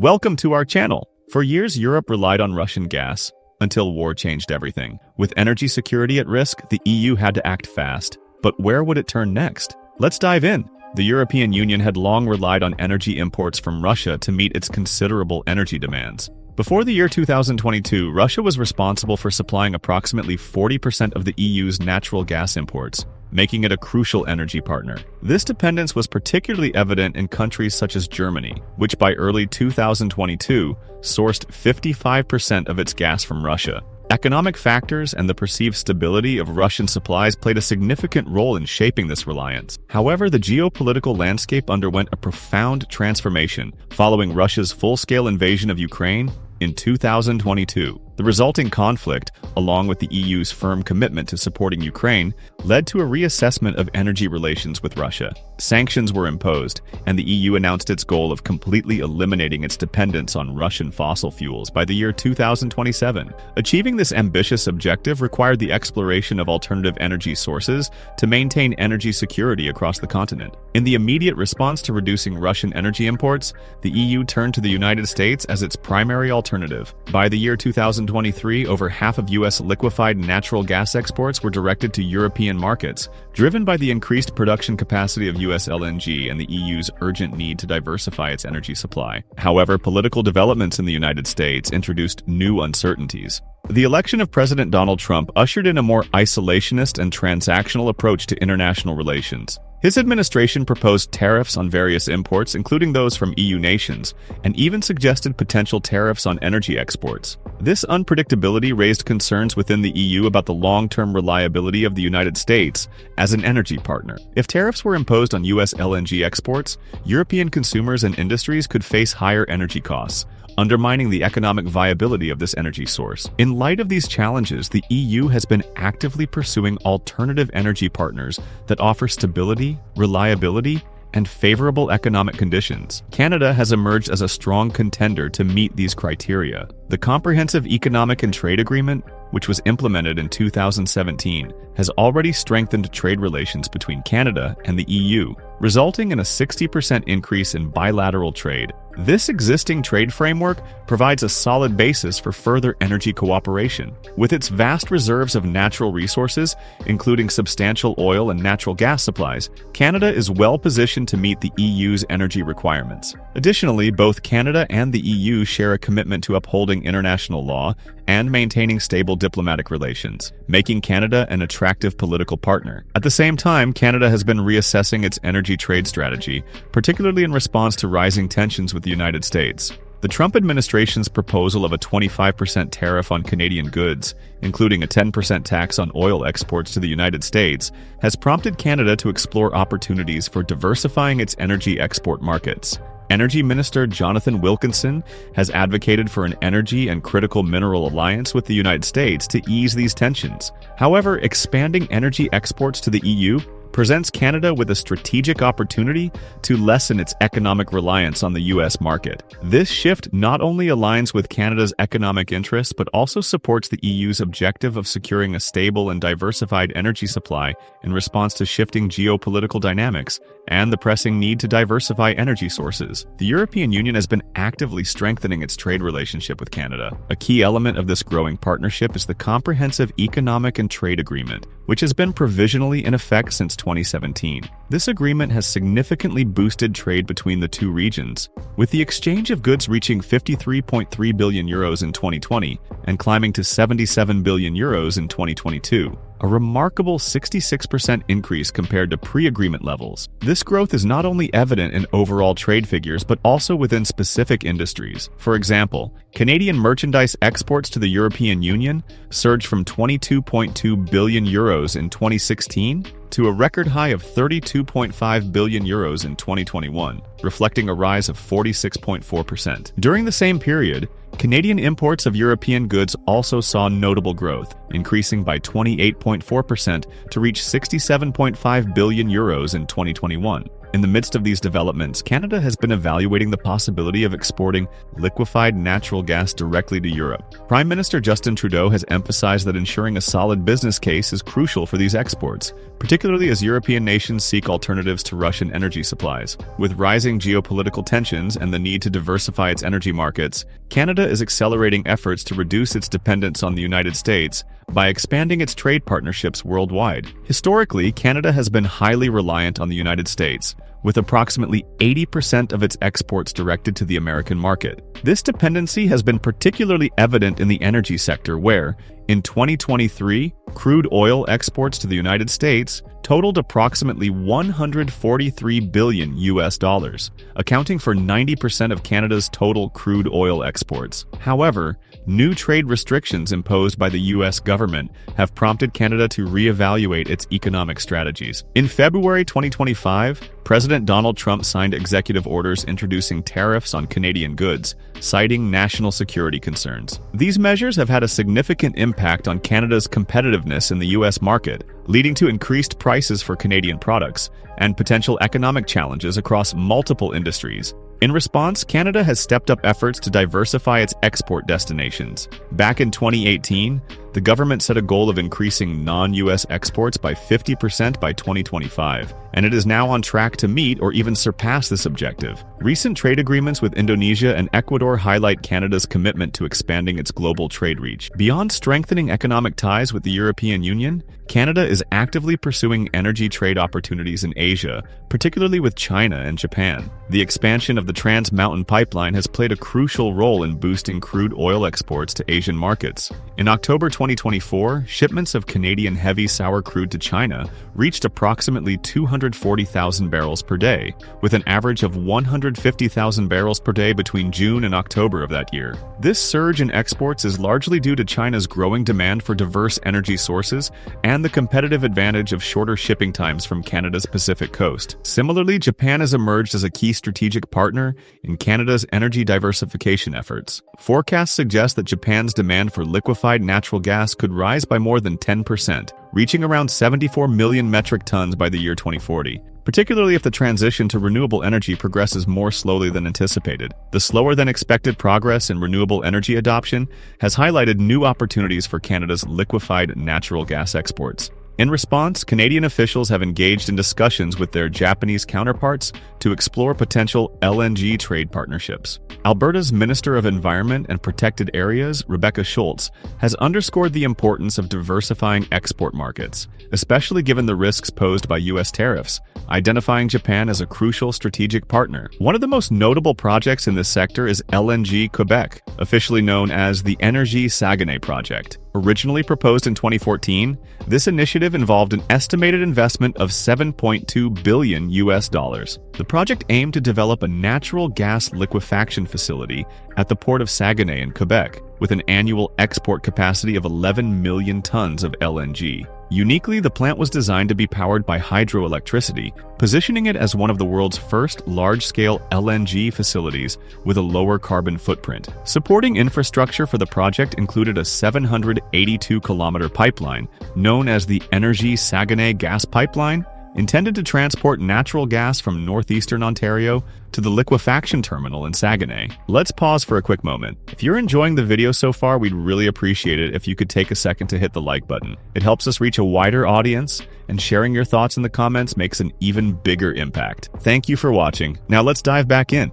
Welcome to our channel. For years, Europe relied on Russian gas, until war changed everything. With energy security at risk, the EU had to act fast. But where would it turn next? Let's dive in. The European Union had long relied on energy imports from Russia to meet its considerable energy demands. Before the year 2022, Russia was responsible for supplying approximately 40% of the EU's natural gas imports, making it a crucial energy partner. This dependence was particularly evident in countries such as Germany, which by early 2022 sourced 55% of its gas from Russia. Economic factors and the perceived stability of Russian supplies played a significant role in shaping this reliance. However, the geopolitical landscape underwent a profound transformation following Russia's full-scale invasion of Ukraine in 2022. The resulting conflict, along with the EU's firm commitment to supporting Ukraine, led to a reassessment of energy relations with Russia. Sanctions were imposed, and the EU announced its goal of completely eliminating its dependence on Russian fossil fuels by the year 2027. Achieving this ambitious objective required the exploration of alternative energy sources to maintain energy security across the continent. In the immediate response to reducing Russian energy imports, the EU turned to the United States as its primary alternative. By the year 2023, over half of U.S. liquefied natural gas exports were directed to European markets, driven by the increased production capacity of U.S. LNG and the EU's urgent need to diversify its energy supply. However, political developments in the United States introduced new uncertainties. The election of President Donald Trump ushered in a more isolationist and transactional approach to international relations. His administration proposed tariffs on various imports, including those from EU nations, and even suggested potential tariffs on energy exports. This unpredictability raised concerns within the EU about the long-term reliability of the United States as an energy partner. If tariffs were imposed on U.S. LNG exports, European consumers and industries could face higher energy costs, undermining the economic viability of this energy source. In light of these challenges, the EU has been actively pursuing alternative energy partners that offer stability, reliability, and favorable economic conditions. Canada has emerged as a strong contender to meet these criteria. The Comprehensive Economic and Trade Agreement, which was implemented in 2017, has already strengthened trade relations between Canada and the EU, resulting in a 60% increase in bilateral trade. This existing trade framework provides a solid basis for further energy cooperation. With its vast reserves of natural resources, including substantial oil and natural gas supplies, Canada is well positioned to meet the EU's energy requirements. Additionally, both Canada and the EU share a commitment to upholding international law and maintaining stable diplomatic relations, making Canada an attractive political partner. At the same time, Canada has been reassessing its energy trade strategy, particularly in response to rising tensions with the United States. The Trump administration's proposal of a 25% tariff on Canadian goods, including a 10% tax on oil exports to the United States, has prompted Canada to explore opportunities for diversifying its energy export markets. Energy Minister Jonathan Wilkinson has advocated for an energy and critical mineral alliance with the United States to ease these tensions. However, expanding energy exports to the EU presents Canada with a strategic opportunity to lessen its economic reliance on the U.S. market. This shift not only aligns with Canada's economic interests, but also supports the EU's objective of securing a stable and diversified energy supply in response to shifting geopolitical dynamics and the pressing need to diversify energy sources. The European Union has been actively strengthening its trade relationship with Canada. A key element of this growing partnership is the Comprehensive Economic and Trade Agreement, which has been provisionally in effect since 2017. This agreement has significantly boosted trade between the two regions, with the exchange of goods reaching 53.3 billion euros in 2020 and climbing to 77 billion euros in 2022. A remarkable 66% increase compared to pre-agreement levels. This growth is not only evident in overall trade figures, but also within specific industries. For example, Canadian merchandise exports to the European Union surged from 22.2 billion euros in 2016 to a record high of 32.5 billion euros in 2021, reflecting a rise of 46.4%. During the same period, Canadian imports of European goods also saw notable growth, increasing by 28.4% to reach 67.5 billion euros in 2021. In the midst of these developments, Canada has been evaluating the possibility of exporting liquefied natural gas directly to Europe. Prime Minister Justin Trudeau has emphasized that ensuring a solid business case is crucial for these exports, particularly as European nations seek alternatives to Russian energy supplies. With rising geopolitical tensions and the need to diversify its energy markets, Canada is accelerating efforts to reduce its dependence on the United States by expanding its trade partnerships worldwide. Historically, Canada has been highly reliant on the United States, with approximately 80% of its exports directed to the American market. This dependency has been particularly evident in the energy sector where, in 2023, crude oil exports to the United States totaled approximately $143 billion, accounting for 90% of Canada's total crude oil exports. However, new trade restrictions imposed by the U.S. government have prompted Canada to reevaluate its economic strategies. In February 2025, President Donald Trump signed executive orders introducing tariffs on Canadian goods, citing national security concerns. These measures have had a significant impact on Canada's competitiveness in the U.S. market, leading to increased prices for Canadian products and potential economic challenges across multiple industries. In response, Canada has stepped up efforts to diversify its export destinations. Back in 2018, the government set a goal of increasing non-U.S. exports by 50% by 2025, and it is now on track to meet or even surpass this objective. Recent trade agreements with Indonesia and Ecuador highlight Canada's commitment to expanding its global trade reach. Beyond strengthening economic ties with the European Union, Canada is actively pursuing energy trade opportunities in Asia, particularly with China and Japan. The expansion of the Trans Mountain Pipeline has played a crucial role in boosting crude oil exports to Asian markets. In October 2024, shipments of Canadian heavy sour crude to China reached approximately 240,000 barrels per day, with an average of 150,000 barrels per day between June and October of that year. This surge in exports is largely due to China's growing demand for diverse energy sources and the competitive advantage of shorter shipping times from Canada's Pacific coast. Similarly, Japan has emerged as a key strategic partner in Canada's energy diversification efforts. Forecasts suggest that Japan's demand for liquefied natural gas could rise by more than 10%, reaching around 74 million metric tons by the year 2040. Particularly if the transition to renewable energy progresses more slowly than anticipated. The slower-than-expected progress in renewable energy adoption has highlighted new opportunities for Canada's liquefied natural gas exports. In response, Canadian officials have engaged in discussions with their Japanese counterparts to explore potential LNG trade partnerships. Alberta's Minister of Environment and Protected Areas, Rebecca Schultz, has underscored the importance of diversifying export markets, especially given the risks posed by U.S. tariffs, identifying Japan as a crucial strategic partner. One of the most notable projects in this sector is LNG Quebec, officially known as the Énergie Saguenay project. Originally proposed in 2014, this initiative involved an estimated investment of $7.2 billion. The project aimed to develop a natural gas liquefaction facility at the port of Saguenay in Quebec, with an annual export capacity of 11 million tons of LNG. Uniquely, the plant was designed to be powered by hydroelectricity, positioning it as one of the world's first large-scale LNG facilities with a lower carbon footprint. Supporting infrastructure for the project included a 782-kilometer pipeline known as the Énergie Saguenay gas pipeline, intended to transport natural gas from northeastern Ontario to the liquefaction terminal in Saguenay. Let's pause for a quick moment. If you're enjoying the video so far, we'd really appreciate it if you could take a second to hit the like button. It helps us reach a wider audience, and sharing your thoughts in the comments makes an even bigger impact. Thank you for watching. Now let's dive back in.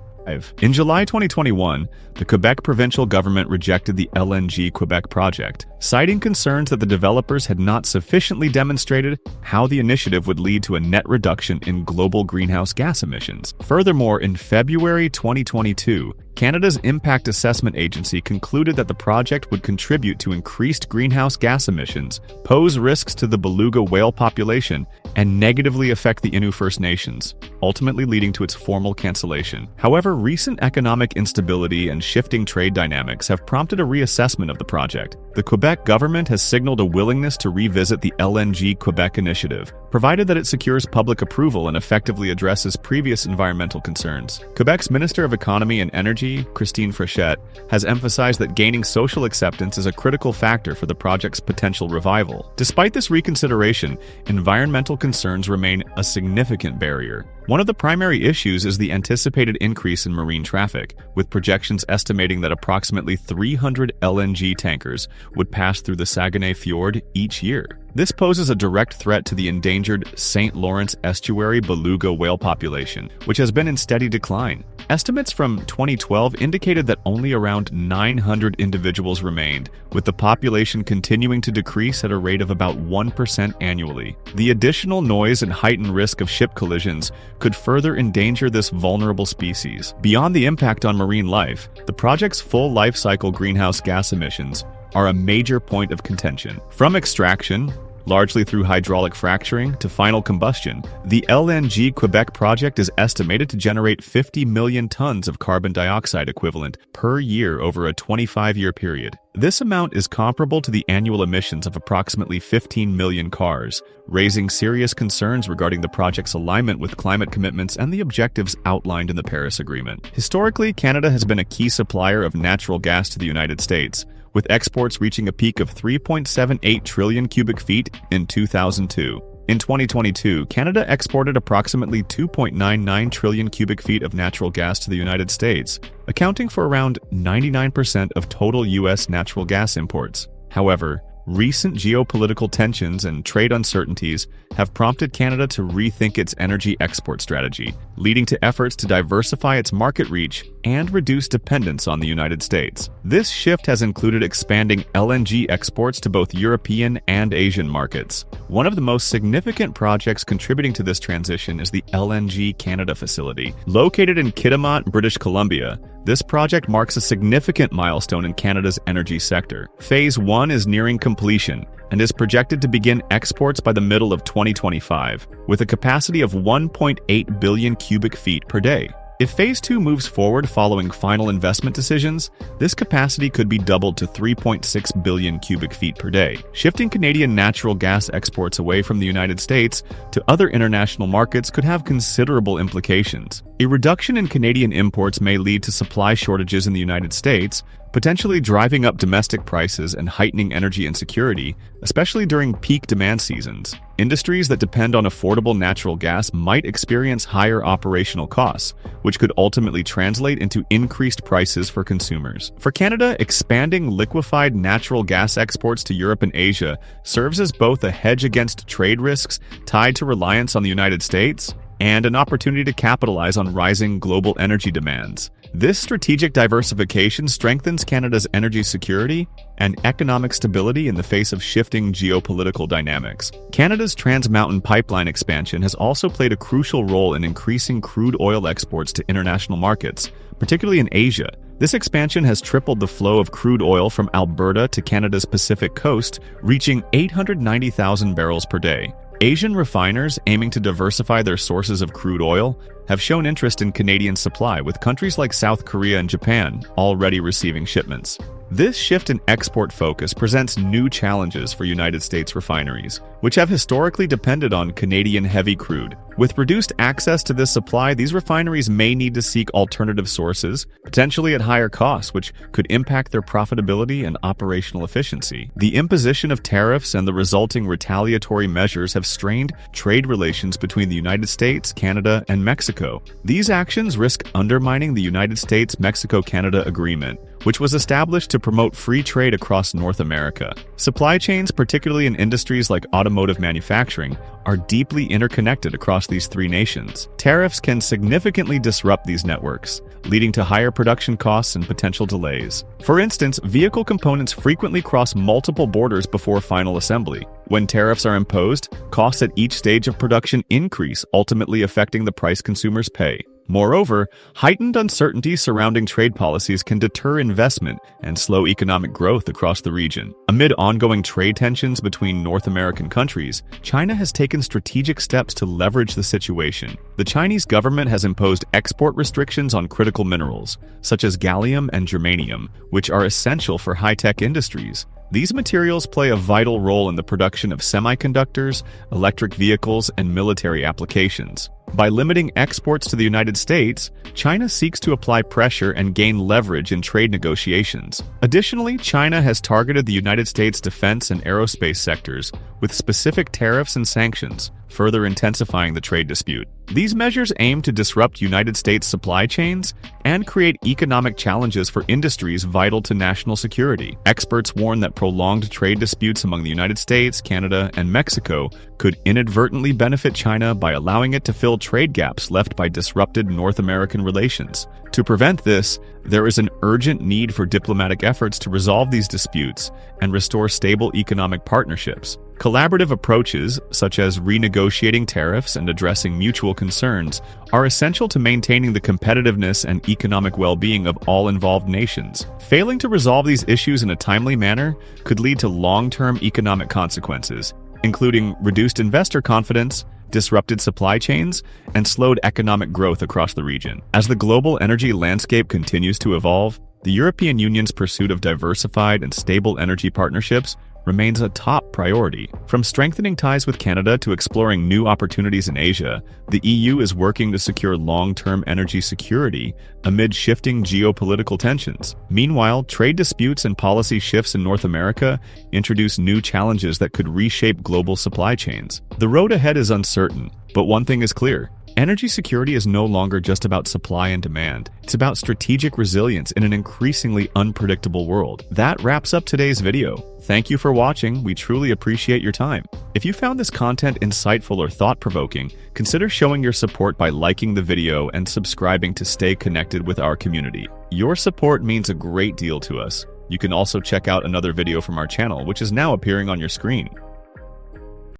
In July 2021, the Quebec provincial government rejected the LNG Quebec project, citing concerns that the developers had not sufficiently demonstrated how the initiative would lead to a net reduction in global greenhouse gas emissions. Furthermore, in February 2022, Canada's Impact Assessment Agency concluded that the project would contribute to increased greenhouse gas emissions, pose risks to the beluga whale population, and negatively affect the Innu First Nations, ultimately leading to its formal cancellation. However, recent economic instability and shifting trade dynamics have prompted a reassessment of the project. The Quebec government has signaled a willingness to revisit the LNG Quebec initiative, provided that it secures public approval and effectively addresses previous environmental concerns. Quebec's Minister of Economy and Energy, Christine Fréchette, has emphasized that gaining social acceptance is a critical factor for the project's potential revival. Despite this reconsideration, environmental concerns remain a significant barrier. One of the primary issues is the anticipated increase in marine traffic, with projections estimating that approximately 300 LNG tankers would pass through the Saguenay Fjord each year. This poses a direct threat to the endangered St. Lawrence estuary beluga whale population, which has been in steady decline. Estimates from 2012 indicated that only around 900 individuals remained, with the population continuing to decrease at a rate of about 1% annually. The additional noise and heightened risk of ship collisions could further endanger this vulnerable species. Beyond the impact on marine life, the project's full life cycle greenhouse gas emissions are a major point of contention. From extraction, largely through hydraulic fracturing, to final combustion, the LNG Quebec project is estimated to generate 50 million tons of carbon dioxide equivalent per year over a 25-year period. This amount is comparable to the annual emissions of approximately 15 million cars, raising serious concerns regarding the project's alignment with climate commitments and the objectives outlined in the Paris Agreement. Historically, Canada has been a key supplier of natural gas to the United States, with exports reaching a peak of 3.78 trillion cubic feet in 2002. In 2022, Canada exported approximately 2.99 trillion cubic feet of natural gas to the United States, accounting for around 99% of total U.S. natural gas imports. However, recent geopolitical tensions and trade uncertainties have prompted Canada to rethink its energy export strategy, leading to efforts to diversify its market reach and reduce dependence on the United States. This shift has included expanding LNG exports to both European and Asian markets. One of the most significant projects contributing to this transition is the LNG Canada facility. Located in Kitimat, British Columbia, this project marks a significant milestone in Canada's energy sector. Phase 1 is nearing completion and is projected to begin exports by the middle of 2025, with a capacity of 1.8 billion cubic feet per day. If Phase 2 moves forward following final investment decisions, this capacity could be doubled to 3.6 billion cubic feet per day, shifting Canadian natural gas exports away from the United States to other international markets could have considerable implications. A reduction in Canadian imports may lead to supply shortages in the United States, potentially driving up domestic prices and heightening energy insecurity, especially during peak demand seasons. Industries that depend on affordable natural gas might experience higher operational costs, which could ultimately translate into increased prices for consumers. For Canada, expanding liquefied natural gas exports to Europe and Asia serves as both a hedge against trade risks tied to reliance on the United States and an opportunity to capitalize on rising global energy demands. This strategic diversification strengthens Canada's energy security and economic stability in the face of shifting geopolitical dynamics. Canada's Trans Mountain pipeline expansion has also played a crucial role in increasing crude oil exports to international markets, particularly in Asia. This expansion has tripled the flow of crude oil from Alberta to Canada's Pacific coast, reaching 890,000 barrels per day. Asian refiners aiming to diversify their sources of crude oil have shown interest in Canadian supply, with countries like South Korea and Japan already receiving shipments. This shift in export focus presents new challenges for United States refineries, which have historically depended on Canadian heavy crude. With reduced access to this supply, these refineries may need to seek alternative sources, potentially at higher costs, which could impact their profitability and operational efficiency. The imposition of tariffs and the resulting retaliatory measures have strained trade relations between the United States, Canada, and Mexico. These actions risk undermining the United States-Mexico-Canada Agreement, which was established to promote free trade across North America. Supply chains, particularly in industries like automotive manufacturing, are deeply interconnected across these three nations. Tariffs can significantly disrupt these networks, leading to higher production costs and potential delays. For instance, vehicle components frequently cross multiple borders before final assembly. When tariffs are imposed, costs at each stage of production increase, ultimately affecting the price consumers pay. Moreover, heightened uncertainty surrounding trade policies can deter investment and slow economic growth across the region. Amid ongoing trade tensions between North American countries, China has taken strategic steps to leverage the situation. The Chinese government has imposed export restrictions on critical minerals, such as gallium and germanium, which are essential for high-tech industries. These materials play a vital role in the production of semiconductors, electric vehicles, and military applications. By limiting exports to the United States, China seeks to apply pressure and gain leverage in trade negotiations. Additionally, China has targeted the United States defense and aerospace sectors with specific tariffs and sanctions, further intensifying the trade dispute. These measures aim to disrupt United States supply chains and create economic challenges for industries vital to national security. Experts warn that prolonged trade disputes among the United States, Canada, and Mexico could inadvertently benefit China by allowing it to fill trade gaps left by disrupted North American relations. To prevent this, there is an urgent need for diplomatic efforts to resolve these disputes and restore stable economic partnerships. Collaborative approaches, such as renegotiating tariffs and addressing mutual concerns, are essential to maintaining the competitiveness and economic well-being of all involved nations. Failing to resolve these issues in a timely manner could lead to long-term economic consequences, including reduced investor confidence, disrupted supply chains, and slowed economic growth across the region. As the global energy landscape continues to evolve, the European Union's pursuit of diversified and stable energy partnerships remains a top priority. From strengthening ties with Canada to exploring new opportunities in Asia, the EU is working to secure long-term energy security amid shifting geopolitical tensions. Meanwhile, trade disputes and policy shifts in North America introduce new challenges that could reshape global supply chains. The road ahead is uncertain, but one thing is clear. Energy security is no longer just about supply and demand. It's about strategic resilience in an increasingly unpredictable world. That wraps up today's video. Thank you for watching. We truly appreciate your time. If you found this content insightful or thought-provoking, consider showing your support by liking the video and subscribing to stay connected with our community. Your support means a great deal to us. You can also check out another video from our channel, which is now appearing on your screen.